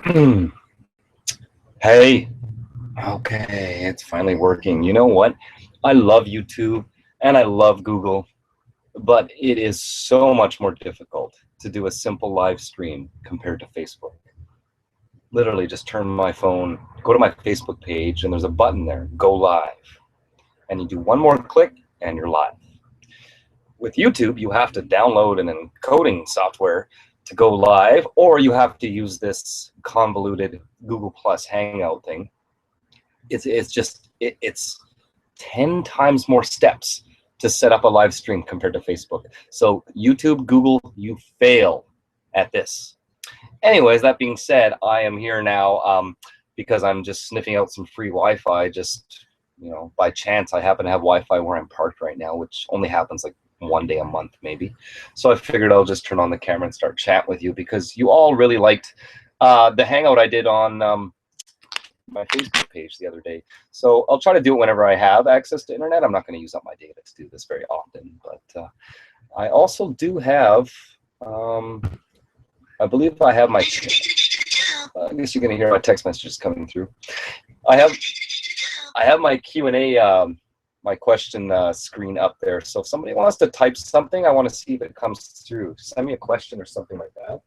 Hey, okay, it's finally working. You know what? I love YouTube and I love Google, but it is so much more difficult to do a simple live stream compared to Facebook. Literally just turn my phone, go to my Facebook page, and there's a button there, go live. And you do one more click and you're live. With YouTube, you have to download an encoding software to go live, or you have to use this convoluted Google Plus Hangout thing. It's 10 times more steps to set up a live stream compared to Facebook. So YouTube, Google, you fail at this. Anyways, that being said, I am here now because I'm just sniffing out some free Wi-Fi. Just, by chance, I happen to have Wi-Fi where I'm parked right now, which only happens like one day a month maybe. So I figured I'll just turn on the camera and start chatting with you because you all really liked the Hangout I did on my Facebook page the other day. So I'll try to do it whenever I have access to internet. I'm not going to use up my data to do this very often, but I also do have, I believe I have my, I guess you're going to hear my text messages coming through. I have my Q&A, my question screen up there. So if somebody wants to type something, I want to see if it comes through. Send me a question or something like that.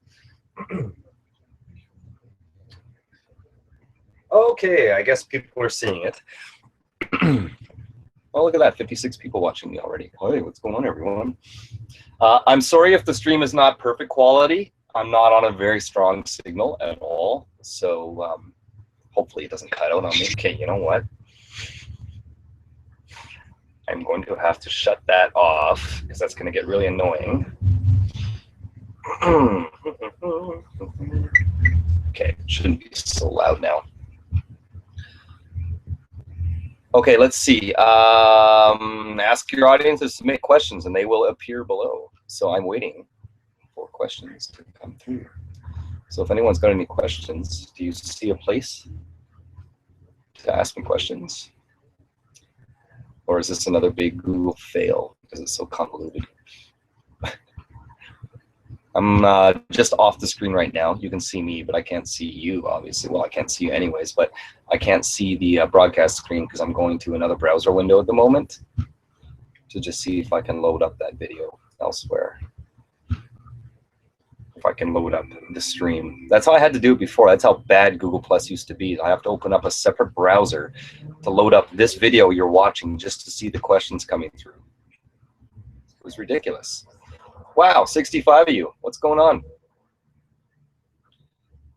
Okay, I guess people are seeing it. Oh, look at that, 56 people watching me already. Hey, what's going on, everyone? I'm sorry if the stream is not perfect quality. I'm not on a very strong signal at all, so hopefully it doesn't cut out on me. Okay, you know what? I'm going to have to shut that off because that's going to get really annoying. Okay, it shouldn't be so loud now. Okay, let's see. Ask your audience to submit questions and they will appear below. So I'm waiting for questions to come through. So if anyone's got any questions, do you see a place to ask me questions? Or is this another big Google fail because it's so convoluted? I'm just off the screen right now. You can see me, but I can't see you, obviously. Well, I can't see you anyways, but I can't see the broadcast screen because I'm going to another browser window at the moment to just see if I can load up that video elsewhere. If I can load up the stream. That's how I had to do it before. That's how bad Google Plus used to be. I have to open up a separate browser to load up this video you're watching just to see the questions coming through. It was ridiculous. Wow, 65 of you. What's going on?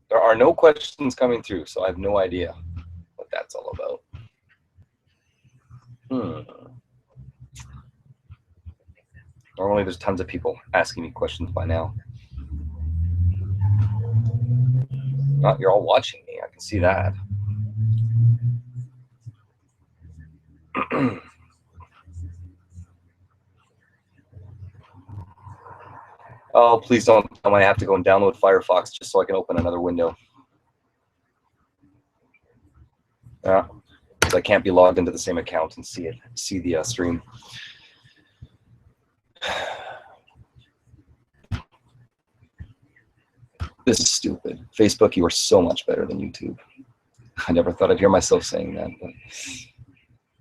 There are no questions coming through, so I have no idea what that's all about. Normally there's tons of people asking me questions by now. You're all watching me, I can see that. Oh, please don't tell me I have to go and download Firefox just so I can open another window. Yeah, because I can't be logged into the same account and see the stream. This is stupid. Facebook, you are so much better than YouTube. I never thought I'd hear myself saying that. But...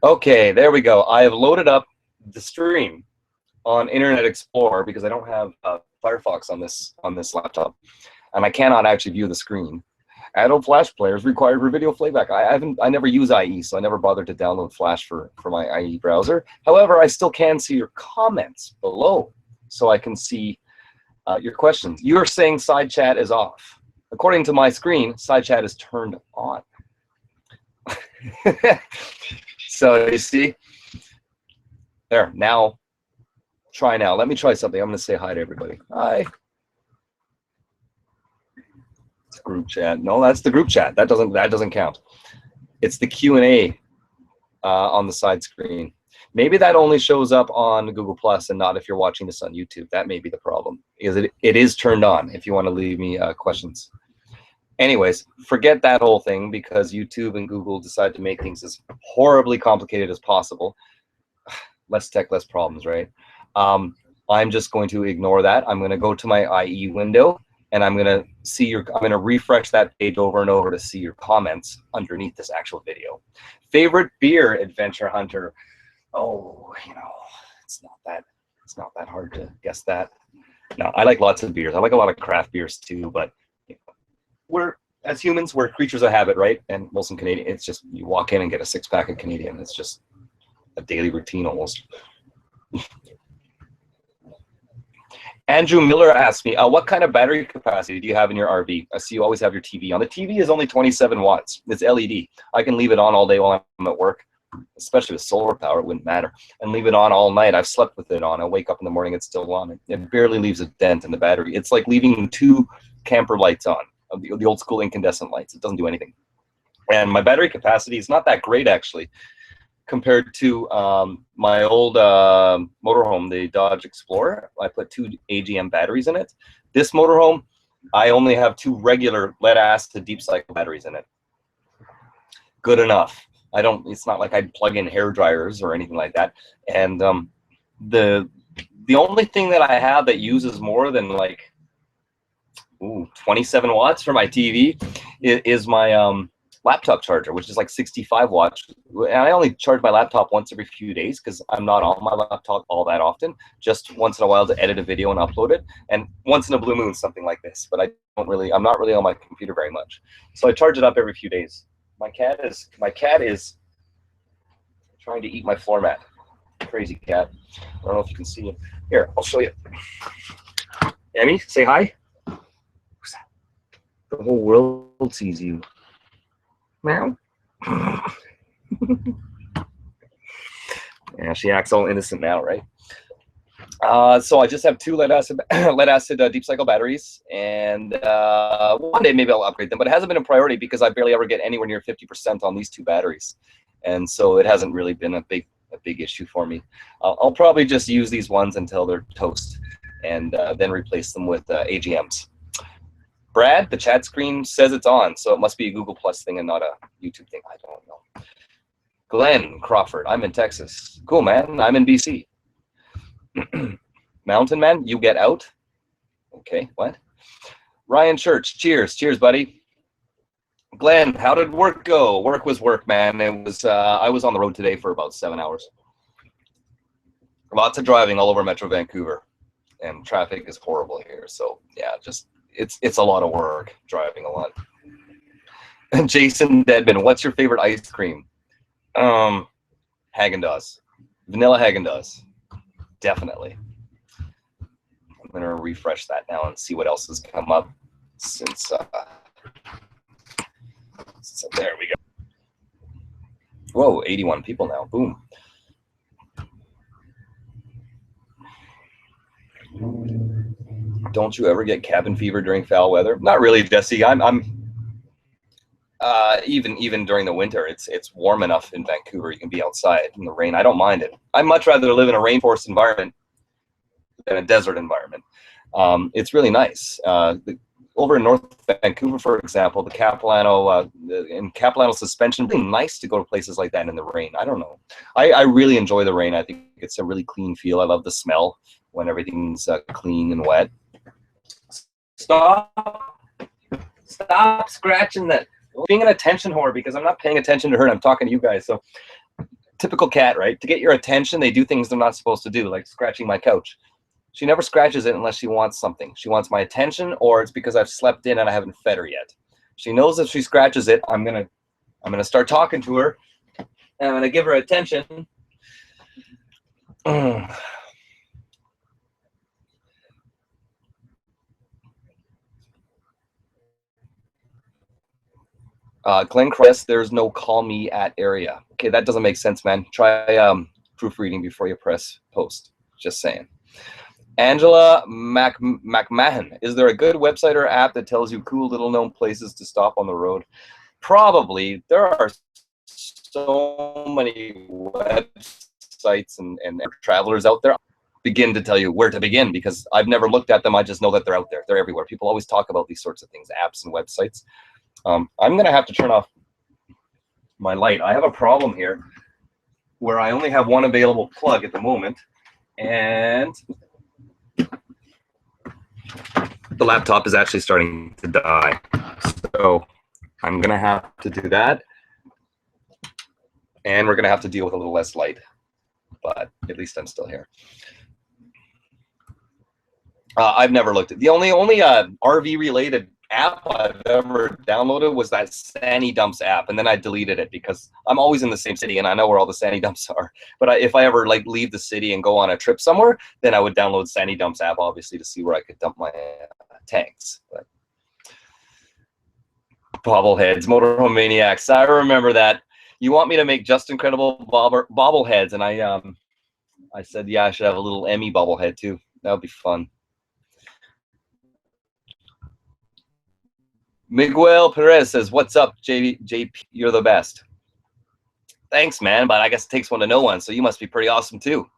Okay, there we go. I have loaded up the stream on Internet Explorer because I don't have Firefox on this laptop, and I cannot actually view the screen. Adobe Flash players required for video playback. I never use IE, so I never bothered to download Flash for my IE browser. However, I still can see your comments below, so I can see your questions. You are saying side chat is off. According to my screen, side chat is turned on. So you see, there now. Try now. Let me try something. I'm going to say hi to everybody. Hi. It's a group chat. No, that's the group chat. That doesn't count. It's the Q&A on the side screen. Maybe that only shows up on Google Plus and not if you're watching this on YouTube. That may be the problem because it is turned on if you want to leave me questions. Anyways, forget that whole thing because YouTube and Google decide to make things as horribly complicated as possible. Less tech, less problems, right? I'm just going to ignore that. I'm going to go to my IE window and I'm gonna refresh that page over and over to see your comments underneath this actual video. Favorite beer, Adventure Hunter? Oh, it's not that hard to guess that. No, I like lots of beers. I like a lot of craft beers too, but as humans, we're creatures of habit, right? And Molson Canadian, it's just you walk in and get a 6-pack of Canadian. It's just a daily routine almost. Andrew Miller asked me, what kind of battery capacity do you have in your RV? I see you always have your TV on. The TV is only 27 watts. It's LED. I can leave it on all day while I'm at work, especially with solar power. It wouldn't matter. And leave it on all night. I've slept with it on. I wake up in the morning, it's still on. It barely leaves a dent in the battery. It's like leaving 2 camper lights on, the old school incandescent lights. It doesn't do anything. And my battery capacity is not that great, actually, compared to my old motorhome, the Dodge Explorer. I put 2 AGM batteries in it. This motorhome, I only have 2 regular lead-acid deep cycle batteries in it. Good enough. It's not like I'd plug in hair dryers or anything like that. And the only thing that I have that uses more than like 27 watts for my TV is my laptop charger, which is like 65 watts. And I only charge my laptop once every few days because I'm not on my laptop all that often, just once in a while to edit a video and upload it, and once in a blue moon, something like this. But I'm not really on my computer very much. So I charge it up every few days. My cat is trying to eat my floor mat. Crazy cat. I don't know if you can see him. Here, I'll show you. Emmy, say hi. Who's that? The whole world sees you. Meow. Yeah, she acts all innocent now, right? So I just have 2 lead acid deep cycle batteries, and one day maybe I'll upgrade them, but it hasn't been a priority because I barely ever get anywhere near 50% on these 2 batteries, and so it hasn't really been a big issue for me. I'll probably just use these ones until they're toast, and then replace them with AGMs. Brad, the chat screen says it's on, so it must be a Google Plus thing and not a YouTube thing. I don't know. Glenn Crawford, I'm in Texas. Cool, man. I'm in BC. Mountain Man, you get out? Okay, what? Ryan Church, cheers. Cheers, buddy. Glenn, how did work go? Work was work, man. It was. I was on the road today for about 7 hours. Lots of driving all over Metro Vancouver, and traffic is horrible here. So yeah, just it's a lot of work driving a lot. Jason Deadman, what's your favorite ice cream? Haagen-Dazs, vanilla Haagen-Dazs, definitely. I'm gonna refresh that now and see what else has come up since. So there we go. Whoa, 81 people now. Boom. Don't you ever get cabin fever during foul weather? Not really, Jesse. Even during the winter, it's warm enough in Vancouver. You can be outside in the rain. I don't mind it. I'd much rather live in a rainforest environment than a desert environment. It's really nice. Over in North Vancouver, for example, the Capilano in Capilano Suspension, really nice to go to places like that in the rain. I don't know. I really enjoy the rain. I think it's a really clean feel. I love the smell when everything's clean and wet. Stop scratching that. Being an attention whore because I'm not paying attention to her and I'm talking to you guys. So typical cat, right? To get your attention, they do things they're not supposed to do, like scratching my couch. She never scratches it unless she wants something. She wants my attention, or it's because I've slept in and I haven't fed her yet. She knows if she scratches it, I'm gonna start talking to her and I'm gonna give her attention. Glenn Crest, there's no call me at area. Okay, that doesn't make sense, man. Try proofreading before you press post. Just saying. Angela McMahon, is there a good website or app that tells you cool little known places to stop on the road? Probably. There are so many websites and travelers out there. Begin to tell you where to begin because I've never looked at them. I just know that they're out there. They're everywhere. People always talk about these sorts of things, apps and websites. I'm going to have to turn off my light. I have a problem here where I only have one available plug at the moment. And The laptop is actually starting to die, so I'm gonna have to do that, and we're gonna have to deal with a little less light, but at least I'm still here. I've never looked at the only RV related app I've ever downloaded was that Sandy Dumps app, and then I deleted it because I'm always in the same city and I know where all the Sandy Dumps are. But if I ever like leave the city and go on a trip somewhere, then I would download Sandy Dumps app, obviously, to see where I could dump my tanks. But bobbleheads, motorhome maniacs, I remember that. You want me to make just incredible bobbleheads, and I said, yeah, I should have a little Emmy bobblehead too. That would be fun. Miguel Perez says, what's up, JP? You're the best. Thanks, man, but I guess it takes one to know one, so you must be pretty awesome too.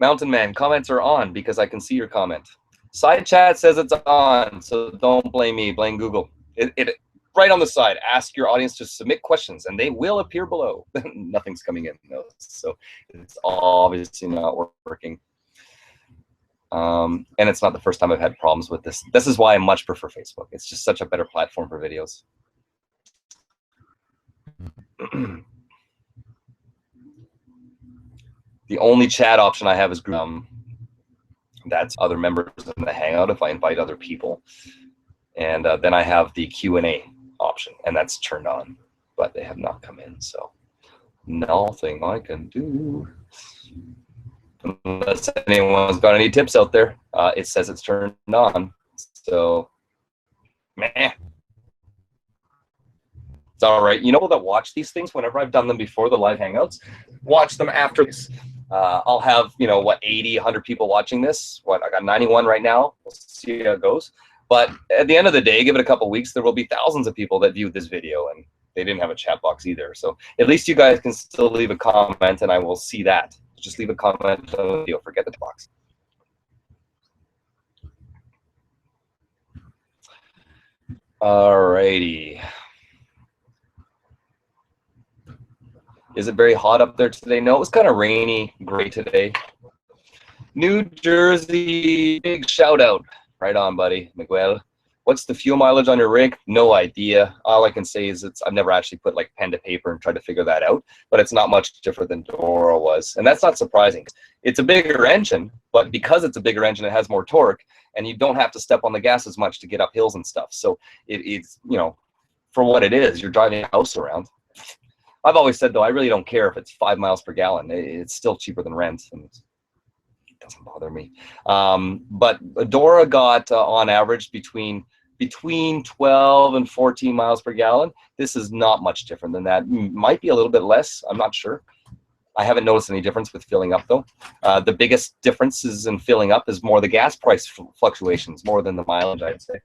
Mountain Man, comments are on because I can see your comment. Side chat says it's on, so don't blame me, blame Google. It right on the side, ask your audience to submit questions, and they will appear below. Nothing's coming in, though, so it's obviously not working. And it's not the first time I've had problems with this. This is why I much prefer Facebook. It's just such a better platform for videos. The only chat option I have is group. That's other members in the Hangout if I invite other people. And then I have the Q&A option, and that's turned on, but they have not come in, so nothing I can do. Unless anyone's got any tips out there. It says it's turned on, so meh. It's all right. You know that watch these things whenever I've done them before, the live hangouts, watch them after this. I'll have, you know, what, 80, 100 people watching this. What, I got 91 right now. We'll see how it goes. But at the end of the day, give it a couple weeks, there will be thousands of people that viewed this video, and they didn't have a chat box either. So at least you guys can still leave a comment, and I will see that. Just leave a comment on the video. Forget the box. Alrighty. Is it very hot up there today? No, it was kind of rainy, gray today. New Jersey, big shout out. Right on, buddy. Miguel. What's the fuel mileage on your rig? No idea. All I can say is I've never actually put like pen to paper and tried to figure that out, but it's not much different than Dora was. And that's not surprising. It's a bigger engine, but because it's a bigger engine, it has more torque, and you don't have to step on the gas as much to get up hills and stuff. So it's, you know, for what it is, you're driving a house around. I've always said, though, I really don't care if it's 5 miles per gallon. It's still cheaper than rent, and it doesn't bother me. But Dora got, on average, between 12 and 14 miles per gallon. This is not much different than that. Might be a little bit less. I'm not sure. I haven't noticed any difference with filling up, though. The biggest differences in filling up is more the gas price fluctuations, more than the mileage, I'd say.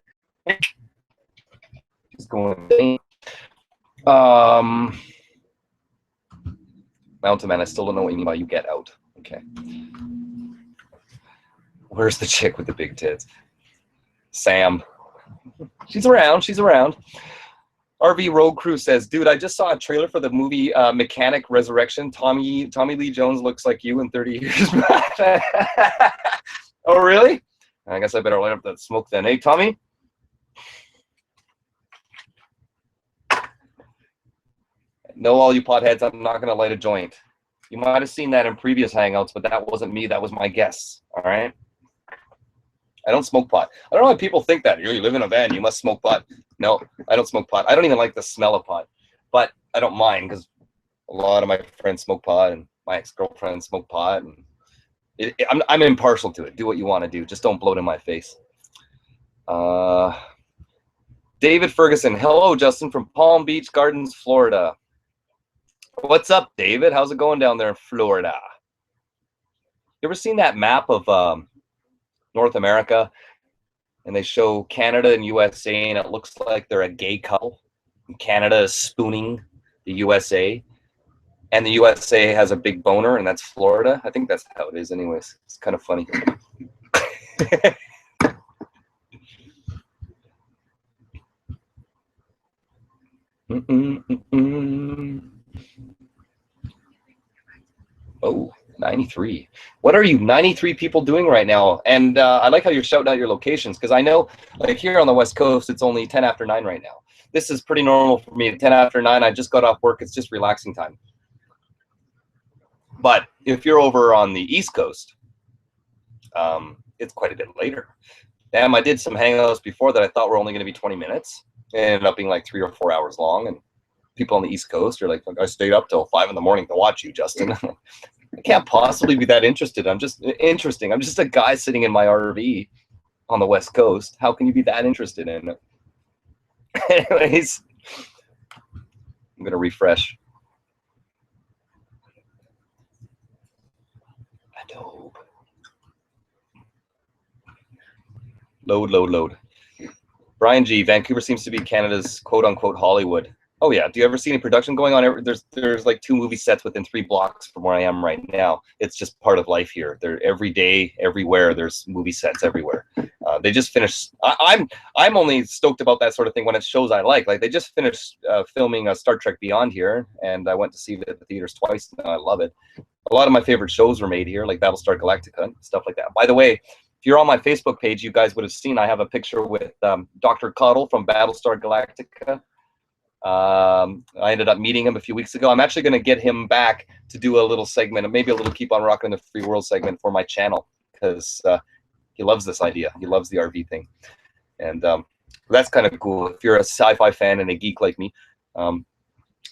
Just going. Mountain Man, I still don't know what you mean by you get out. Okay. Where's the chick with the big tits? Sam. She's around. She's around. RV Road Crew says, dude, I just saw a trailer for the movie Mechanic Resurrection. Tommy Lee Jones looks like you in 30 years. Oh, really? I guess I better light up that smoke then. Hey, Tommy? No, all you potheads, I'm not going to light a joint. You might have seen that in previous Hangouts, but that wasn't me. That was my guess. All right? I don't smoke pot. I don't know why people think that. You live in a van, you must smoke pot. No, I don't smoke pot. I don't even like the smell of pot. But I don't mind because a lot of my friends smoke pot, and my ex-girlfriend smoke pot. And I'm impartial to it. Do what you want to do. Just don't blow it in my face. David Ferguson. Hello, Justin, from Palm Beach Gardens, Florida. What's up, David? How's it going down there in Florida? You ever seen that map of North America, and they show Canada and USA, and it looks like they're a gay couple? And Canada is spooning the USA, and the USA has a big boner, and that's Florida. I think that's how it is anyways. It's kind of funny. Oh, 93. What are you 93 people doing right now? And I like how you're shouting out your locations, because I know, like here on the West Coast, it's only 10 after 9 right now. This is pretty normal for me. 10 after 9, I just got off work. It's just relaxing time. But if you're over on the East Coast, it's quite a bit later. Damn, I did some hangouts before that I thought were only going to be 20 minutes. It ended up being like 3 or 4 hours long. And people on the East Coast are like, I stayed up till 5 in the morning to watch you, Justin. I can't possibly be that interested. I'm just interesting. I'm just a guy sitting in my RV on the West Coast. How can you be that interested in it? Anyways, I'm going to refresh. Adobe. Load. Brian G. Vancouver seems to be Canada's quote-unquote Hollywood. Oh yeah. Do you ever see any production going on? There's like 2 movie sets within 3 blocks from where I am right now. It's just part of life here. They're every day, everywhere. There's movie sets everywhere. They just finished. I'm only stoked about that sort of thing when it's shows I like. Like they just finished filming Star Trek Beyond here, and I went to see it at the theaters twice. Now I love it. A lot of my favorite shows were made here, like Battlestar Galactica, stuff like that. By the way, if you're on my Facebook page, you guys would have seen I have a picture with Dr. Cuddle from Battlestar Galactica. I ended up meeting him a few weeks ago. I'm actually going to get him back to do a little segment, maybe a little Keep on Rocking the Free World segment for my channel, because he loves this idea. He loves the RV thing. And that's kind of cool. If you're a sci-fi fan and a geek like me,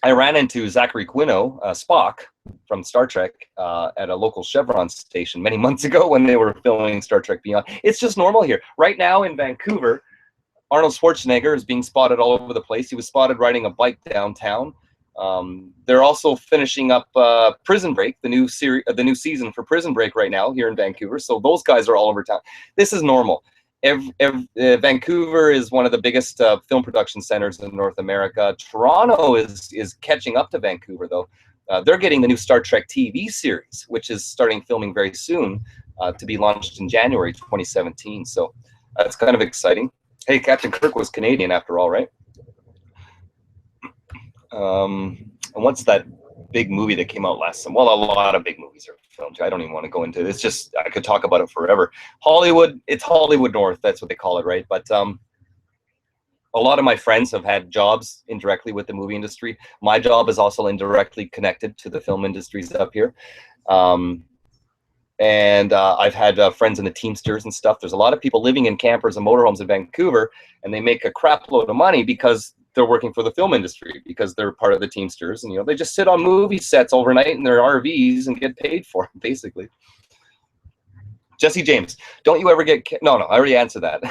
I ran into Zachary Quino, Spock, from Star Trek at a local Chevron station many months ago when they were filming Star Trek Beyond. It's just normal here. Right now in Vancouver, Arnold Schwarzenegger is being spotted all over the place. He was spotted riding a bike downtown. They're also finishing up Prison Break, the new season for Prison Break right now here in Vancouver. So those guys are all over town. This is normal. Vancouver is one of the biggest film production centers in North America. Toronto is catching up to Vancouver, though. They're getting the new Star Trek TV series, which is starting filming very soon, to be launched in January 2017. So that's kind of exciting. Hey, Captain Kirk was Canadian after all, right? And what's that big movie that came out last summer? Well, a lot of big movies are filmed. I don't even want to go into it. It's just, I could talk about it forever. Hollywood, it's Hollywood North. That's what they call it, right? But a lot of my friends have had jobs indirectly with the movie industry. My job is also indirectly connected to the film industries up here. And I've had friends in the Teamsters and stuff. There's a lot of people living in campers and motorhomes in Vancouver, and they make a crap load of money because they're working for the film industry, because they're part of the Teamsters, and they just sit on movie sets overnight in their RVs and get paid for it, basically. Jesse James, don't you ever get no, I already answered that.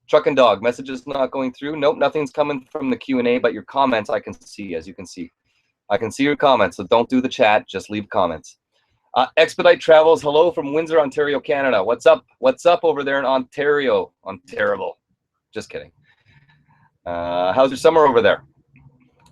Truck and Dog, messages not going through. Nope, nothing's coming from the Q&A, but your comments I can see, as you can see. I can see your comments, so don't do the chat, just leave comments. Expedite Travels, hello from Windsor, Ontario, Canada. What's up? What's up over there in Ontario? Terrible. Just kidding. How's your summer over there?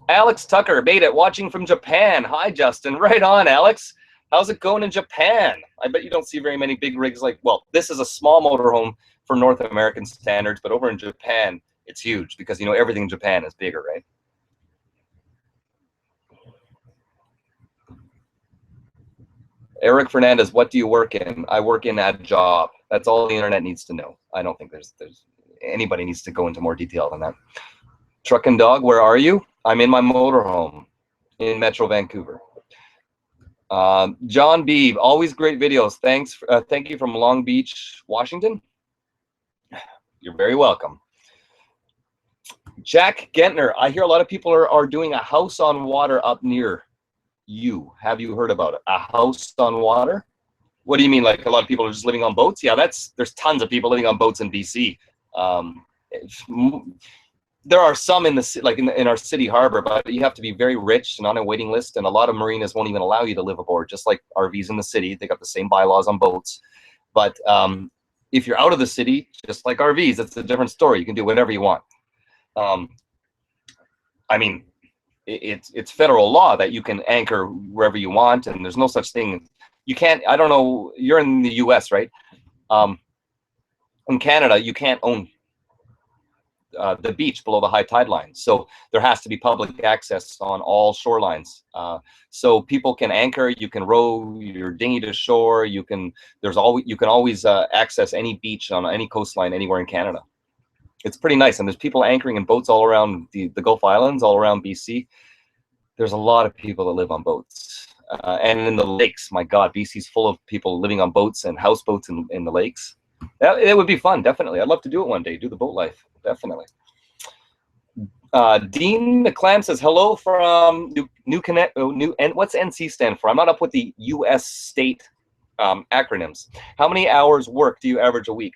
Alex Tucker made it, watching from Japan. Hi, Justin. Right on, Alex. How's it going in Japan? I bet you don't see very many big rigs like, well, this is a small motorhome for North American standards, but over in Japan, it's huge because, everything in Japan is bigger, right? Eric Fernandez, what do you work in? I work in a job. That's all the internet needs to know. I don't think there's anybody needs to go into more detail than that. Truck and Dog, where are you? I'm in my motorhome in Metro Vancouver. John Beebe, always great videos. Thanks. Thank you from Long Beach, Washington. You're very welcome. Jack Gentner, I hear a lot of people are doing a house on water up near you. Have you heard about it? A house on water? What do you mean? Like a lot of people are just living on boats? Yeah, there's tons of people living on boats in BC. There are some in the like in our city harbor, but you have to be very rich and on a waiting list, and a lot of marinas won't even allow you to live aboard. Just like RVs in the city, they got the same bylaws on boats. But if you're out of the city, just like RVs, it's a different story. You can do whatever you want. I mean, it's federal law that you can anchor wherever you want, and there's no such thing. You can't. I don't know. You're in the U.S., right? In Canada, you can't own the beach below the high tide line. So there has to be public access on all shorelines. So people can anchor, you can row your dinghy to shore, you can always access any beach on any coastline anywhere in Canada. It's pretty nice, and there's people anchoring in boats all around the Gulf Islands, all around BC. There's a lot of people that live on boats. And in the lakes, my God, BC's full of people living on boats and houseboats in the lakes. It would be fun, definitely. I'd love to do it one day, do the boat life, definitely. Dean McClam says, hello from New Connect. What's NC stand for? I'm not up with the U.S. state acronyms. How many hours work do you average a week?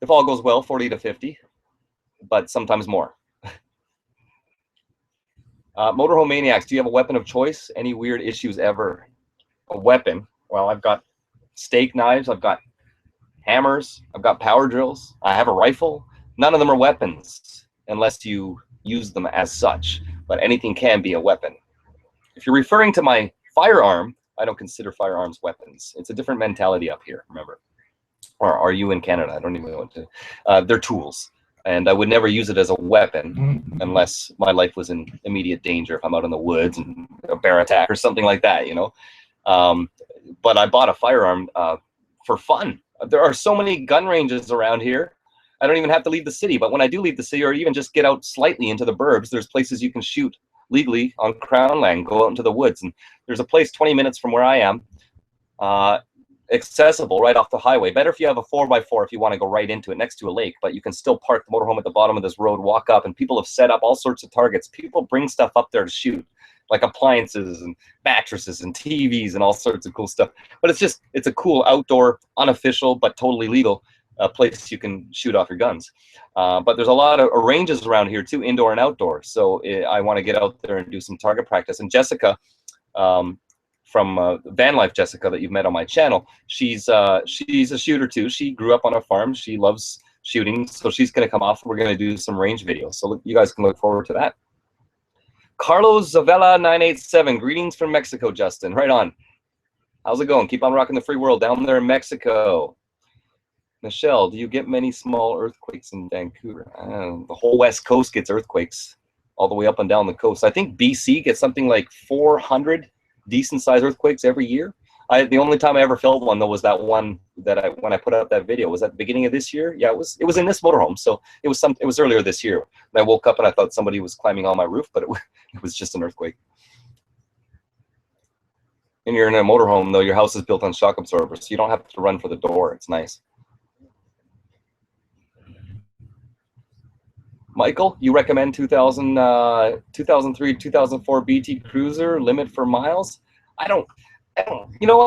If all goes well, 40 to 50, but sometimes more. Motorhome Maniacs, do you have a weapon of choice? Any weird issues ever? A weapon? Well, I've got steak knives, I've got hammers, I've got power drills, I have a rifle. None of them are weapons unless you use them as such, but anything can be a weapon. If you're referring to my firearm, I don't consider firearms weapons. It's a different mentality up here, remember. Or are you in Canada? I don't even know what to. They're tools, and I would never use it as a weapon unless my life was in immediate danger. If I'm out in the woods and a bear attack or something like that, you know. But I bought a firearm for fun. There are so many gun ranges around here. I don't even have to leave the city. But when I do leave the city, or even just get out slightly into the burbs, there's places you can shoot legally on Crown land. Go out into the woods, and there's a place 20 minutes from where I am. Accessible right off the highway. Better if you have a 4x4 if you want to go right into it next to a lake, but you can still park the motorhome at the bottom of this road, walk up, and people have set up all sorts of targets. People bring stuff up there to shoot, like appliances and mattresses and TVs and all sorts of cool stuff. But it's a cool outdoor, unofficial, but totally legal place you can shoot off your guns. But there's a lot of ranges around here too, indoor and outdoor. So I want to get out there and do some target practice. And Jessica, from Van Life Jessica that you've met on my channel, she's a shooter too. She grew up on a farm. She loves shooting, so she's going to come off. We're going to do some range videos, so you guys can look forward to that. Carlos Zavella 987, greetings from Mexico, Justin. Right on. How's it going? Keep on rocking the free world down there in Mexico. Michelle, do you get many small earthquakes in Vancouver? The whole West Coast gets earthquakes all the way up and down the coast. I think BC gets something like 400 decent sized earthquakes every year. The only time I ever felt one though was that one that when I put out that video. Was at the beginning of this year. Yeah, it was in this motorhome, so it was earlier this year. And I woke up and I thought somebody was climbing on my roof, but it was just an earthquake. And you're in a motorhome though, your house is built on shock absorbers, so you don't have to run for the door. It's nice. Michael, you recommend 2003, 2004 BT Cruiser limit for miles? I don't, you know,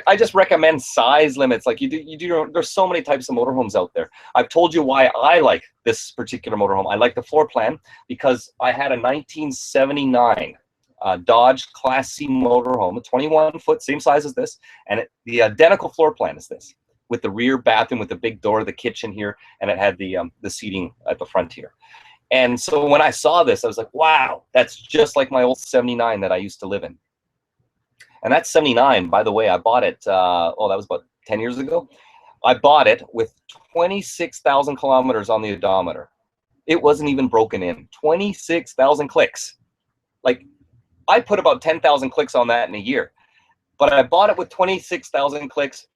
I just recommend size limits. Like there's so many types of motorhomes out there. I've told you why I like this particular motorhome. I like the floor plan because I had a 1979 Dodge Class C motorhome, a 21-foot, same size as this, and the identical floor plan is this, with the rear bathroom with the big door, the kitchen here, and it had the seating at the front here. And so when I saw this, I was like, wow, that's just like my old 79 that I used to live in. And that 79, by the way, I bought it, that was about 10 years ago. I bought it with 26,000 kilometers on the odometer. It wasn't even broken in. 26,000 clicks. Like, I put about 10,000 clicks on that in a year. But I bought it with 26,000 clicks.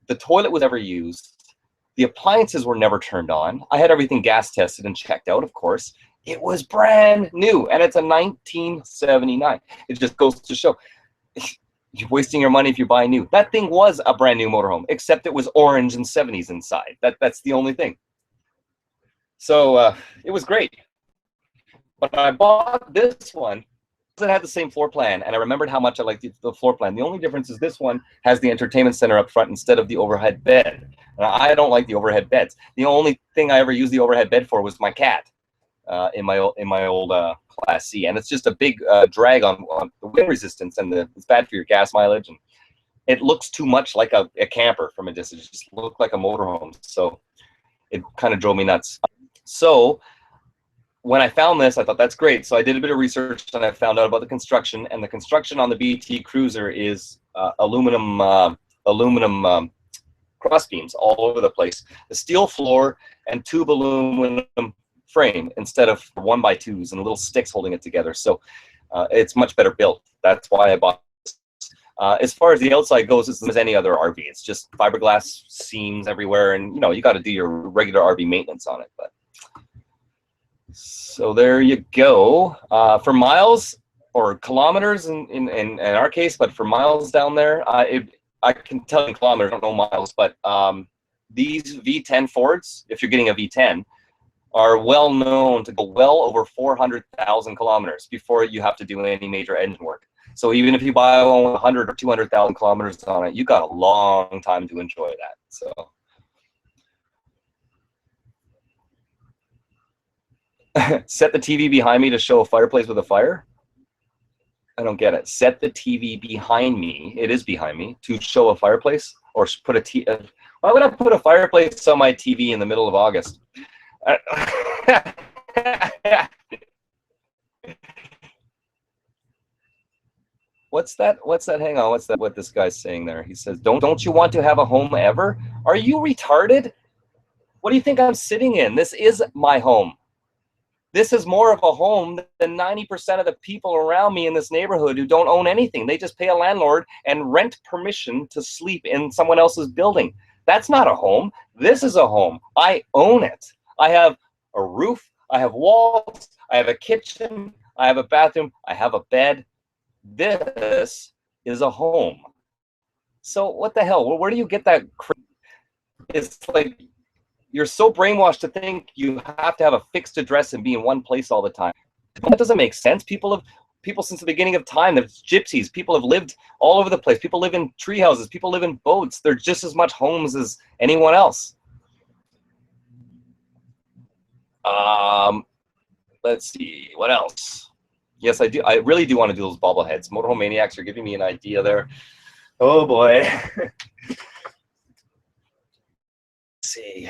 The toilet was never used. The appliances were never turned on. I had everything gas tested and checked out, of course. It was brand new, and it's a 1979. It just goes to show you're wasting your money if you buy new. That thing was a brand new motorhome, except it was orange and 70s inside. That's the only thing. So it was great. But I bought this one. It had the same floor plan, and I remembered how much I liked the floor plan. The only difference is this one has the entertainment center up front instead of the overhead bed. And I don't like the overhead beds. The only thing I ever used the overhead bed for was my cat in my old Class C, and it's just a big drag on the wind resistance, and it's bad for your gas mileage, and it looks too much like a camper from a distance. It just looked like a motorhome, so it kind of drove me nuts. So when I found this, I thought that's great. So I did a bit of research and I found out about the construction. And the construction on the BT Cruiser is aluminum cross beams all over the place, a steel floor and tube aluminum frame instead of 1x2s and little sticks holding it together. So it's much better built. That's why I bought this. As far as the outside goes, it's as any other RV. It's just fiberglass seams everywhere, and you know, you got to do your regular RV maintenance on it. But so there you go. For miles or kilometers in our case, but for miles down there, I can tell in kilometers, I don't know miles, but these V10 Fords, if you're getting a V10, are well known to go well over 400,000 kilometers before you have to do any major engine work. So even if you buy one with 100 or 200,000 kilometers on it, you got a long time to enjoy that. So set the TV behind me to show a fireplace with a fire. I don't get it. Set the TV behind me. It is behind me to show a fireplace, or put a TV. Why would I put a fireplace on my TV in the middle of August? What's that? Hang on. What's that? What this guy's saying there? He says, "Don't you want to have a home ever? Are you retarded? What do you think I'm sitting in? This is my home. This is more of a home than 90% of the people around me in this neighborhood who don't own anything. They just pay a landlord and rent permission to sleep in someone else's building. That's not a home. This is a home. I own it. I have a roof. I have walls. I have a kitchen. I have a bathroom. I have a bed. This is a home." So what the hell? Where do you get that? It's like you're so brainwashed to think you have to have a fixed address and be in one place all the time. That doesn't make sense. People since the beginning of time, there's gypsies. People have lived all over the place. People live in tree houses. People live in boats. They're just as much homes as anyone else. Let's see, what else? Yes, I do. I really do want to do those bobbleheads. Motorhome Maniacs are giving me an idea there. Oh boy. Let's see.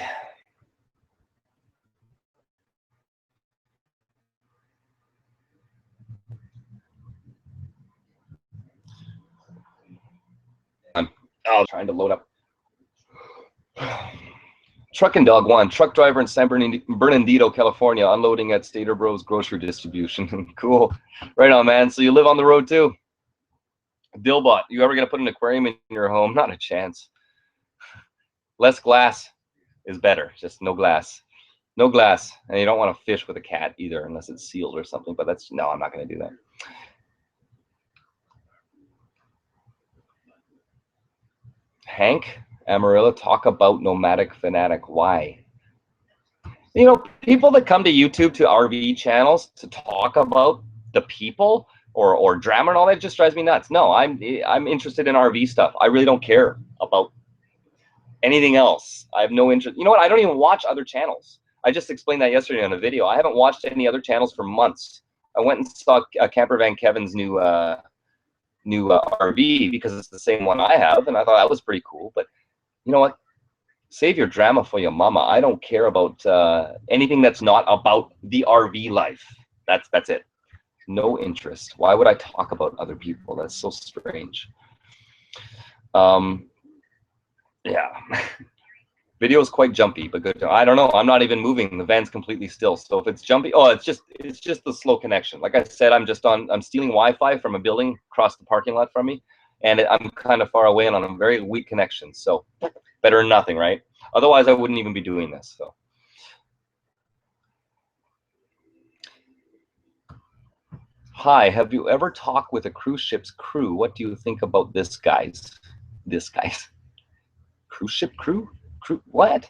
I'm trying to load up. Truck and Dog 1, truck driver in San Bernardino, California, unloading at Stater Bros grocery distribution. Cool. Right on, man. So you live on the road too? Dillbot, you ever gonna put an aquarium in your home? Not a chance. Less glass is better. Just no glass. No glass. And you don't want to fish with a cat either unless it's sealed or something. But that's, no, I'm not gonna do that. Hank Amarillo, talk about nomadic fanatic. Why? You know, people that come to YouTube to RV channels to talk about the people or drama and all that just drives me nuts. No, I'm interested in RV stuff. I really don't care about anything else. I have no interest. You know what? I don't even watch other channels. I just explained that yesterday on a video. I haven't watched any other channels for months. I went and saw Camper Van Kevin's new RV because it's the same one I have, and I thought that was pretty cool. But you know what? Save your drama for your mama. I don't care about anything that's not about the RV life. That's it. No interest. Why would I talk about other people? That's so strange. Yeah. Video is quite jumpy, but good. I don't know. I'm not even moving. The van's completely still. So if it's jumpy, oh, it's just the slow connection. Like I said, I'm stealing Wi-Fi from a building across the parking lot from me, and I'm kind of far away and on a very weak connection. So better than nothing, right? Otherwise, I wouldn't even be doing this. So. Hi, have you ever talked with a cruise ship's crew? What do you think about this guy's? Cruise ship crew? What?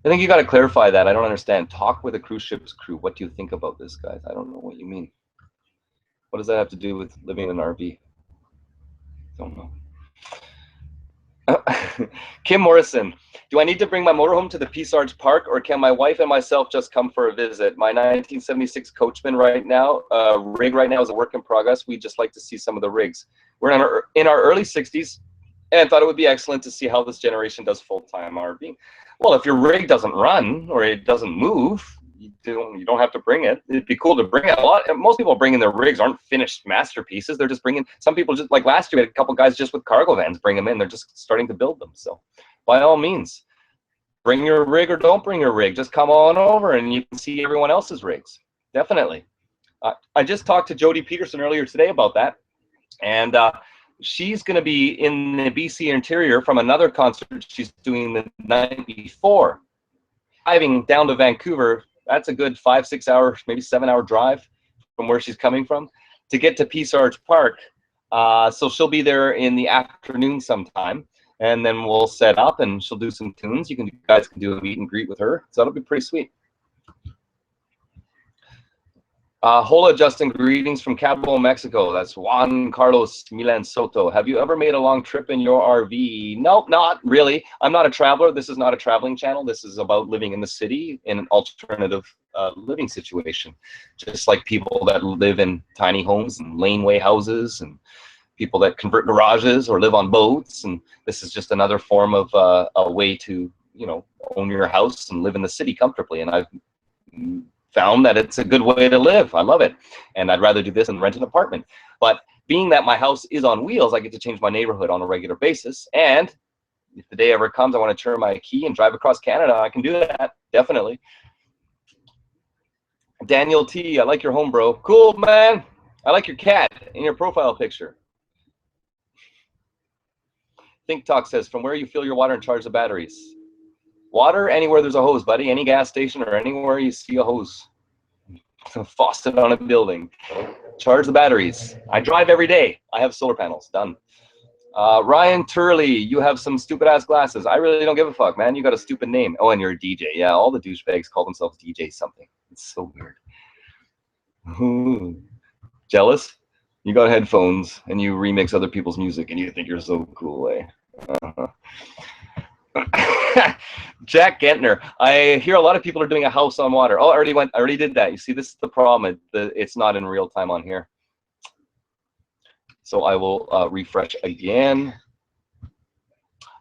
I think you got to clarify that. I don't understand. Talk with a cruise ship's crew. What do you think about this, guys? I don't know what you mean. What does that have to do with living in an RV? Don't know. Kim Morrison, do I need to bring my motorhome to the Peace Arch Park, or can my wife and myself just come for a visit? My 1976 Coachman rig right now is a work in progress. We'd just like to see some of the rigs. We're in our early 60s, and thought it would be excellent to see how this generation does full-time RV. Well, if your rig doesn't run or it doesn't move, you don't have to bring it. It'd be cool to bring it. Most people bringing their rigs aren't finished masterpieces. They're just bringing. Some people just like last year, we had a couple guys just with cargo vans bring them in. They're just starting to build them. So by all means, bring your rig or don't bring your rig. Just come on over and you can see everyone else's rigs. Definitely. I just talked to Jody Peterson earlier today about that, and she's going to be in the BC interior from another concert she's doing the night before. Driving down to Vancouver, that's a good 5-6 hour, maybe 7-hour drive from where she's coming from to get to Peace Arch Park. So she'll be there in the afternoon sometime, and then we'll set up and she'll do some tunes. You guys can do a meet and greet with her, so that'll be pretty sweet. Hola, Justin, greetings from Cabo, Mexico. That's Juan Carlos Milan Soto. Have you ever made a long trip in your RV? Nope, not really. I'm not a traveler. This is not a traveling channel. This is about living in the city in an alternative living situation. Just like people that live in tiny homes and laneway houses, and people that convert garages or live on boats. And this is just another form of a way to, you know, own your house and live in the city comfortably. And I've found that it's a good way to live. I love it. And I'd rather do this than rent an apartment. But being that my house is on wheels, I get to change my neighborhood on a regular basis. And if the day ever comes, I want to turn my key and drive across Canada, I can do that, definitely. Daniel T, I like your home, bro. Cool, man. I like your cat in your profile picture. Think Talk says, from where you fill your water and charge the batteries? Water, anywhere there's a hose, buddy. Any gas station or anywhere you see a hose. A faucet on a building. Charge the batteries. I drive every day. I have solar panels. Done. Ryan Turley, you have some stupid-ass glasses. I really don't give a fuck, man. You got a stupid name. Oh, and you're a DJ. Yeah, all the douchebags call themselves DJ something. It's so weird. Ooh. Jealous? You got headphones, and you remix other people's music, and you think you're so cool, eh? Jack Gentner, I hear a lot of people are doing a house on water. Oh, I already did that. You see, this is the problem. It's not in real time on here. So I will refresh again.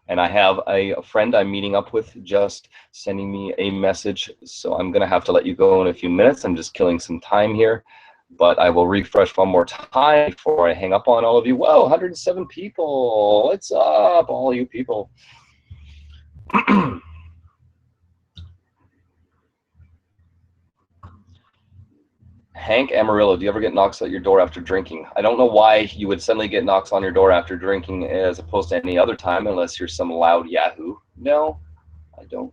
And I have a friend I'm meeting up with just sending me a message. So I'm going to have to let you go in a few minutes. I'm just killing some time here. But I will refresh one more time before I hang up on all of you. Whoa, 107 people. What's up, all you people? Hank Amarillo, do you ever get knocks at your door after drinking? I don't know why you would suddenly get knocks on your door after drinking as opposed to any other time, unless you're some loud Yahoo. No, I don't.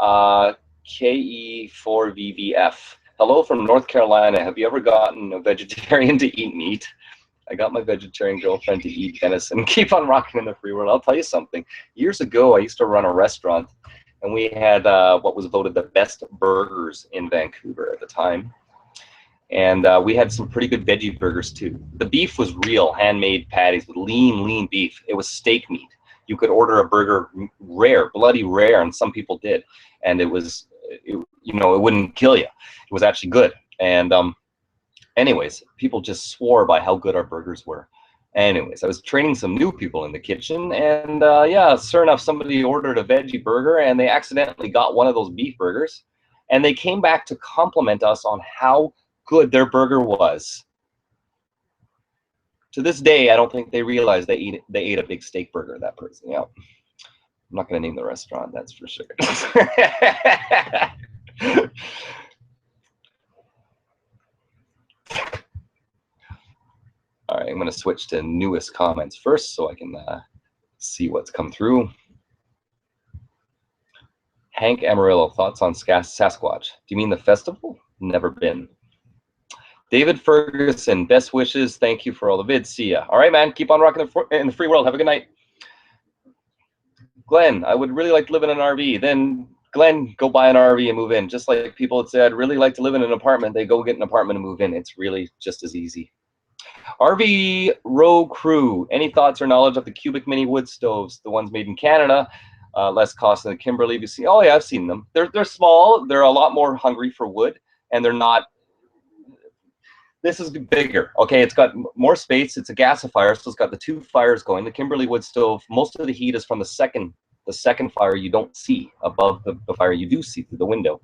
KE4VVF. Hello from North Carolina. Have you ever gotten a vegetarian to eat meat? I got my vegetarian girlfriend to eat venison. Keep on rocking in the free world. I'll tell you something. Years ago, I used to run a restaurant, and we had what was voted the best burgers in Vancouver at the time. And we had some pretty good veggie burgers too. The beef was real, handmade patties with lean beef. It was steak meat. You could order a burger rare, bloody rare, and some people did. And it was, you know, it wouldn't kill you. It was actually good. And anyways, people just swore by how good our burgers were. Anyways, I was training some new people in the kitchen, and yeah, sure enough, somebody ordered a veggie burger, and they accidentally got one of those beef burgers, and they came back to compliment us on how good their burger was. To this day, I don't think they realized they ate a big steak burger, that person. Yeah, I'm not going to name the restaurant, that's for sure. All right, I'm going to switch to newest comments first so I can see what's come through. Hank Amarillo, thoughts on Sasquatch? Do you mean the festival? Never been. David Ferguson, best wishes. Thank you for all the vids. See ya. All right, man. Keep on rocking in the free world. Have a good night. Glenn, I would really like to live in an RV. Then, Glenn, go buy an RV and move in. Just like people would say, I'd really like to live in an apartment. They go get an apartment and move in. It's really just as easy. RV Row Crew, any thoughts or knowledge of the cubic mini wood stoves, the ones made in Canada, less cost than the Kimberly? Have you seen? Oh yeah, I've seen them. They're small. They're a lot more hungry for wood, and they're not. This is bigger. Okay, it's got more space. It's a gasifier, so it's got the two fires going. The Kimberly wood stove, most of the heat is from the second fire you don't see above the fire you do see through the window.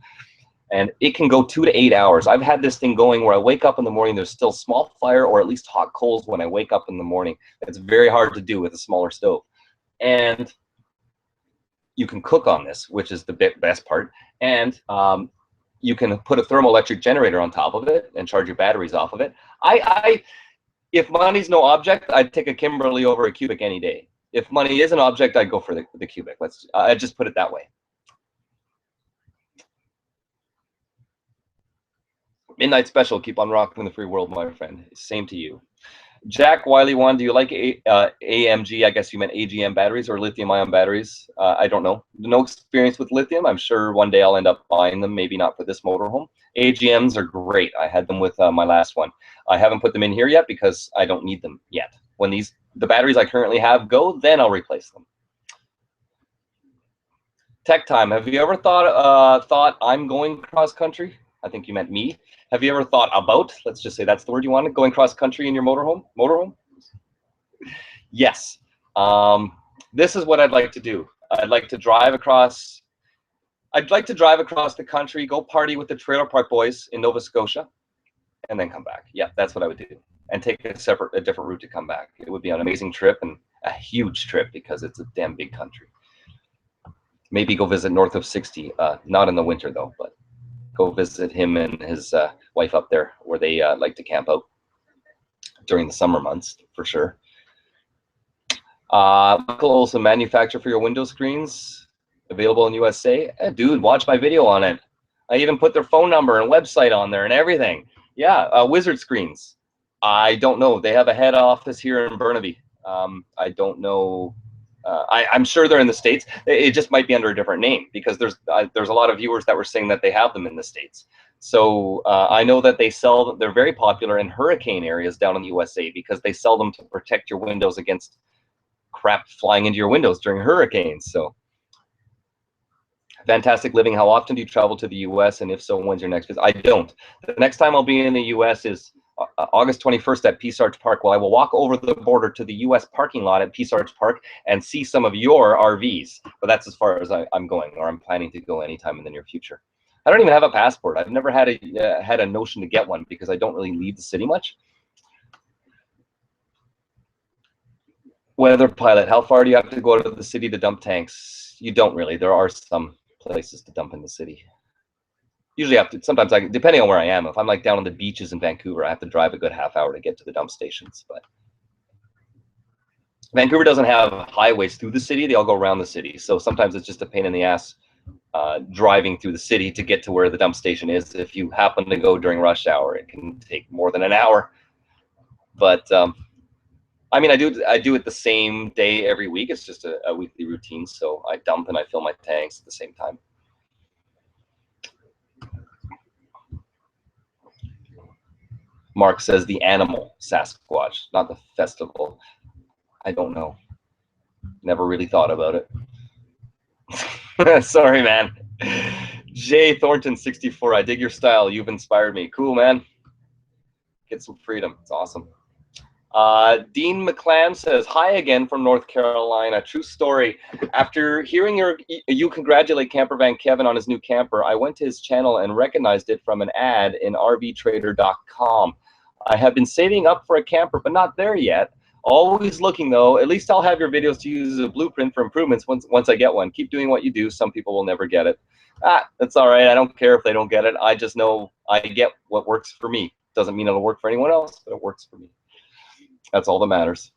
And it can go 2 to 8 hours. I've had this thing going where I wake up in the morning, there's still small fire or at least hot coals when I wake up in the morning. It's very hard to do with a smaller stove. And you can cook on this, which is the best part, and you can put a thermoelectric generator on top of it and charge your batteries off of it. If money's no object, I'd take a Kimberly over a Cubic any day. If money is an object, I'd go for the Cubic. I just put it that way. Midnight Special, keep on rocking the free world, my friend. Same to you. Jack Wiley one, do you like AMG? I guess you meant AGM batteries or lithium-ion batteries. I don't know. No experience with lithium. I'm sure one day I'll end up buying them. Maybe not for this motorhome. AGMs are great. I had them with my last one. I haven't put them in here yet because I don't need them yet. When the batteries I currently have go, then I'll replace them. Tech Time, have you ever thought I'm going cross country? I think you meant me. Have you ever thought about, let's just say that's the word you wanted, going cross country in your motorhome? Yes. This is what I'd like to do. I'd like to drive across the country, go party with the Trailer Park Boys in Nova Scotia, and then come back. Yeah, that's what I would do. And take a different route to come back. It would be an amazing trip and a huge trip because it's a damn big country. Maybe go visit north of 60, not in the winter though, but go visit him and his wife up there where they like to camp out during the summer months for sure. Michael Olson, manufacturer for your window screens, available in USA. Dude, watch my video on it. I even put their phone number and website on there and everything. Yeah, Wizard Screens. I don't know. They have a head office here in Burnaby. I don't know. I'm sure they're in the States. It just might be under a different name because there's a lot of viewers that were saying that they have them in the States. So I know that they're very popular in hurricane areas down in the USA because they sell them to protect your windows against crap flying into your windows during hurricanes. So Fantastic Living, how often do you travel to the US? And if so, when's your next visit? I don't. The next time I'll be in the US is August 21st at Peace Arch Park. Well, I will walk over the border to the US parking lot at Peace Arch Park and see some of your RVs. But that's as far as I'm going, or I'm planning to go anytime in the near future. I don't even have a passport. I've never had a notion to get one because I don't really leave the city much. Weather Pilot, how far do you have to go to the city to dump tanks? You don't really. There are some places to dump in the city. Usually I have to, sometimes depending on where I am, if I'm like down on the beaches in Vancouver, I have to drive a good half hour to get to the dump stations. But Vancouver doesn't have highways through the city. They all go around the city. So sometimes it's just a pain in the ass driving through the city to get to where the dump station is. If you happen to go during rush hour, it can take more than an hour. But I mean, I do it the same day every week. It's just a weekly routine. So I dump and I fill my tanks at the same time. Mark says the animal Sasquatch, not the festival. I don't know. Never really thought about it. Sorry, man. Jay Thornton 64. I dig your style. You've inspired me. Cool, man. Get some freedom. It's awesome. Dean McClam says, hi again from North Carolina. True story. After hearing you congratulate Camper Van Kevin on his new camper, I went to his channel and recognized it from an ad in rvtrader.com. I have been saving up for a camper, but not there yet. Always looking though. At least I'll have your videos to use as a blueprint for improvements once I get one. Keep doing what you do. Some people will never get it. That's all right. I don't care if they don't get it. I just know I get what works for me. Doesn't mean it'll work for anyone else, but it works for me. That's all that matters.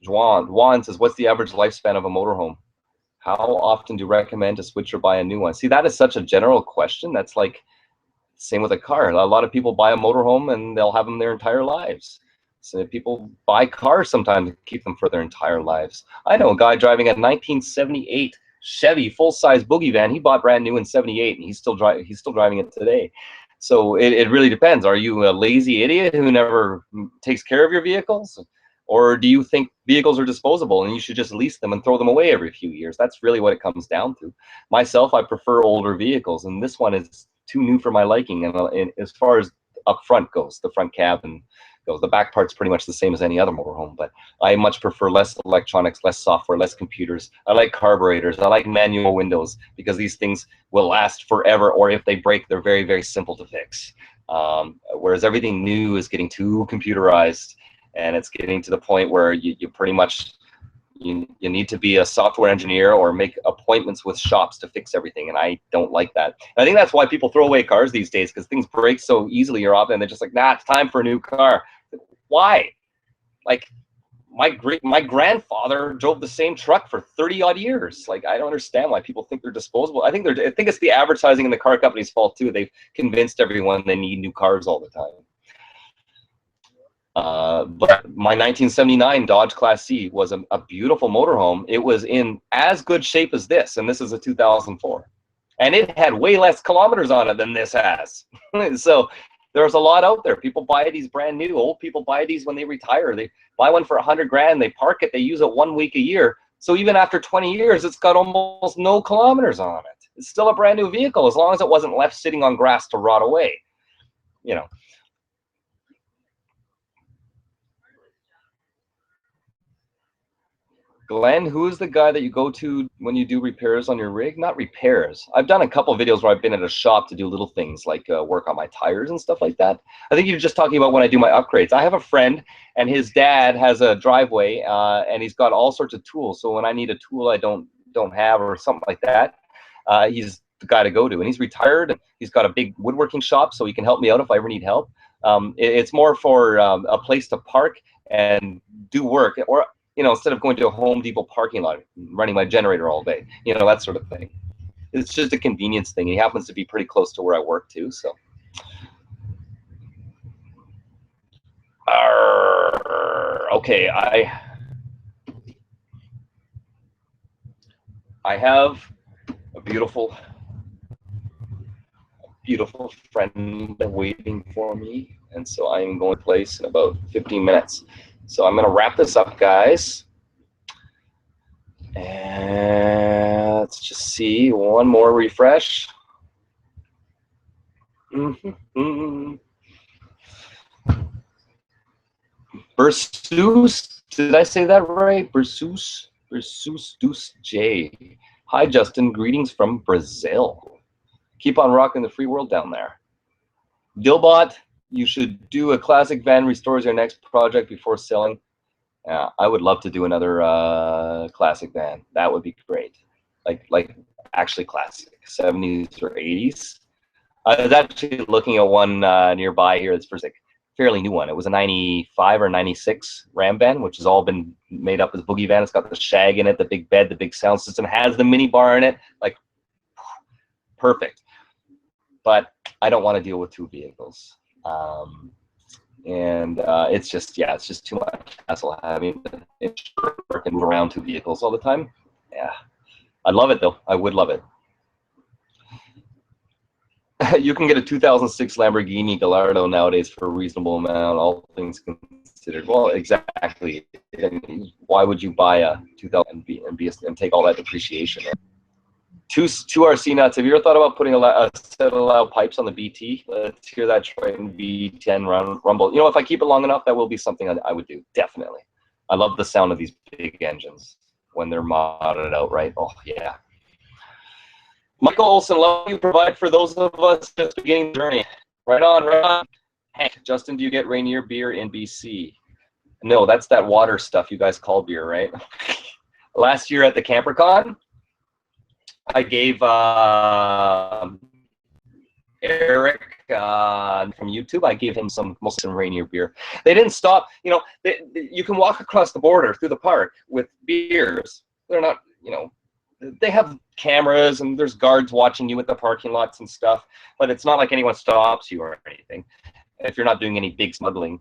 Juan says, what's the average lifespan of a motorhome? How often do you recommend to switch or buy a new one? See, that is such a general question. That's like same with a car. A lot of people buy a motorhome and they'll have them their entire lives. So people buy cars sometimes to keep them for their entire lives. I know a guy driving a 1978 Chevy full-size boogie van. He bought brand new in '78, and he's still driving it today. So it really depends. Are you a lazy idiot who never takes care of your vehicles? Or do you think vehicles are disposable and you should just lease them and throw them away every few years? That's really what it comes down to. Myself, I prefer older vehicles, and this one is too new for my liking. And as far as up front goes, the front cabin goes, the back part's pretty much the same as any other motorhome, but I much prefer less electronics, less software, less computers. I like carburetors. I like manual windows because these things will last forever, or if they break, they're very, very simple to fix. Whereas everything new is getting too computerized, and it's getting to the point where you pretty much, you need to be a software engineer or make appointments with shops to fix everything, and I don't like that. And I think that's why people throw away cars these days, because things break so easily or often, and they're just like, nah, it's time for a new car. Why? Like, my grandfather drove the same truck for 30 odd years. Like, I don't understand why people think they're disposable. I think it's the advertising and the car company's fault too. They've convinced everyone they need new cars all the time. But my 1979 Dodge Class C was a beautiful motorhome. It was in as good shape as this, and this is a 2004. And it had way less kilometers on it than this has. So there's a lot out there. People buy these brand new. Old people buy these when they retire. They buy one for 100 grand, they park it, they use it 1 week a year. So even after 20 years, it's got almost no kilometers on it. It's still a brand new vehicle, as long as it wasn't left sitting on grass to rot away, you know. Glenn, who's the guy that you go to when you do repairs on your rig? Not repairs. I've done a couple of videos where I've been at a shop to do little things like work on my tires and stuff like that. I think you're just talking about when I do my upgrades. I have a friend, and his dad has a driveway, and he's got all sorts of tools. So when I need a tool I don't have or something like that, he's the guy to go to. And he's retired, and he's got a big woodworking shop, so he can help me out if I ever need help. It's more for a place to park and do work, or instead of going to a Home Depot parking lot, running my generator all day, that sort of thing. It's just a convenience thing. He happens to be pretty close to where I work too, so. Okay, I have a beautiful friend waiting for me, and so I am going to place in about 15 minutes. So I'm going to wrap this up, guys. And let's just see, one more refresh. Bersus, did I say that right? Bersus Deuce J. Hi, Justin. Greetings from Brazil. Keep on rocking the free world down there. Dilbot, you should do a classic van restores your next project before selling. Yeah, I would love to do another classic van. That would be great. Like actually classic, 70s or 80s. I was actually looking at one nearby here that's for like fairly new one. It was a 95 or 96 Ram van, which has all been made up as boogie van. It's got the shag in it, the big bed, the big sound system, has the mini bar in it, like perfect. But I don't want to deal with two vehicles. And it's just too much hassle having to insure and move around two vehicles all the time. Yeah, I'd love it though. I would love it. You can get a 2006 Lamborghini Gallardo nowadays for a reasonable amount, all things considered. Well, exactly. Why would you buy a 2000 and take all that depreciation? Two RC nuts. Have you ever thought about putting a set of loud pipes on the BT? Let's hear that Triton V10 rumble. If I keep it long enough, that will be something I would do, definitely. I love the sound of these big engines when they're modded out, right? Oh, yeah. Michael Olson, love you provide for those of us just beginning the journey. Right on, right on. Hank, Justin, do you get Rainier beer in BC? No, that's that water stuff you guys call beer, right? Last year at the CamperCon, I gave Eric from YouTube, I gave him some Rainier beer. They didn't stop. You can walk across the border through the park with beers. They're not, they have cameras and there's guards watching you at the parking lots and stuff, but it's not like anyone stops you or anything if you're not doing any big smuggling.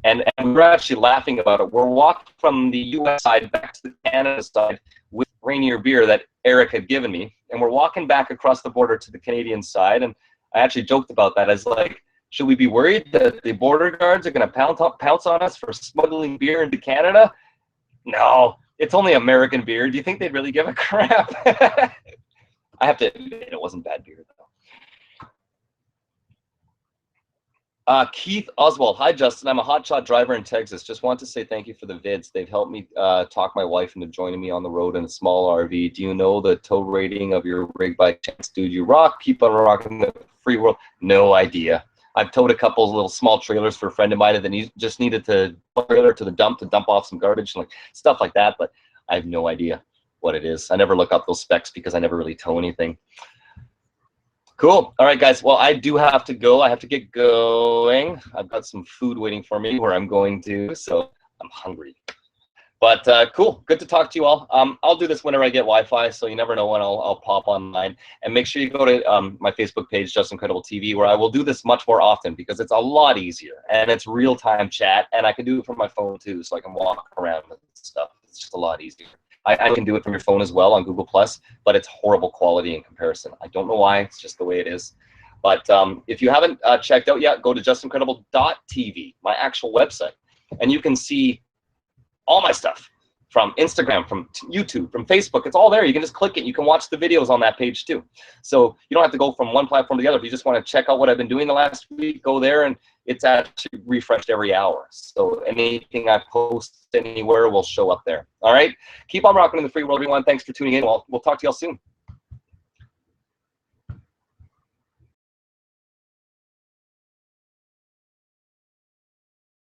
And we were actually laughing about it. We're walking from the US side back to the Canada side with Rainier beer that Eric had given me, and we're walking back across the border to the Canadian side, and I actually joked about that. I was like, should we be worried that the border guards are going to pounce on us for smuggling beer into Canada? No, it's only American beer. Do you think they'd really give a crap? I have to admit, it wasn't bad beer, though. Keith Oswald. Hi, Justin. I'm a hotshot driver in Texas. Just want to say thank you for the vids. They've helped me talk my wife into joining me on the road in a small RV. Do you know the tow rating of your rig by chance? Dude, you rock. Keep on rocking the free world. No idea. I've towed a couple of little small trailers for a friend of mine that just needed to trailer to the dump off some garbage and like stuff like that. But I have no idea what it is. I never look up those specs because I never really tow anything. Cool. All right, guys. Well, I do have to go. I have to get going. I've got some food waiting for me where I'm going to, so I'm hungry. But cool. Good to talk to you all. I'll do this whenever I get Wi-Fi, so you never know when I'll pop online. And make sure you go to my Facebook page, Just Incredible TV, where I will do this much more often because it's a lot easier and it's real-time chat, and I can do it from my phone too, so I can walk around and stuff. It's just a lot easier. I can do it from your phone as well on Google+, but it's horrible quality in comparison. I don't know why. It's just the way it is. But if you haven't checked out yet, go to justincredible.tv, my actual website, and you can see all my stuff from Instagram, from YouTube, from Facebook. It's all there. You can just click it. You can watch the videos on that page too. So you don't have to go from one platform to the other. If you just want to check out what I've been doing the last week, go there, and it's actually refreshed every hour. So anything I post anywhere will show up there. All right? Keep on rocking in the free world, everyone. Thanks for tuning in. We'll talk to y'all soon.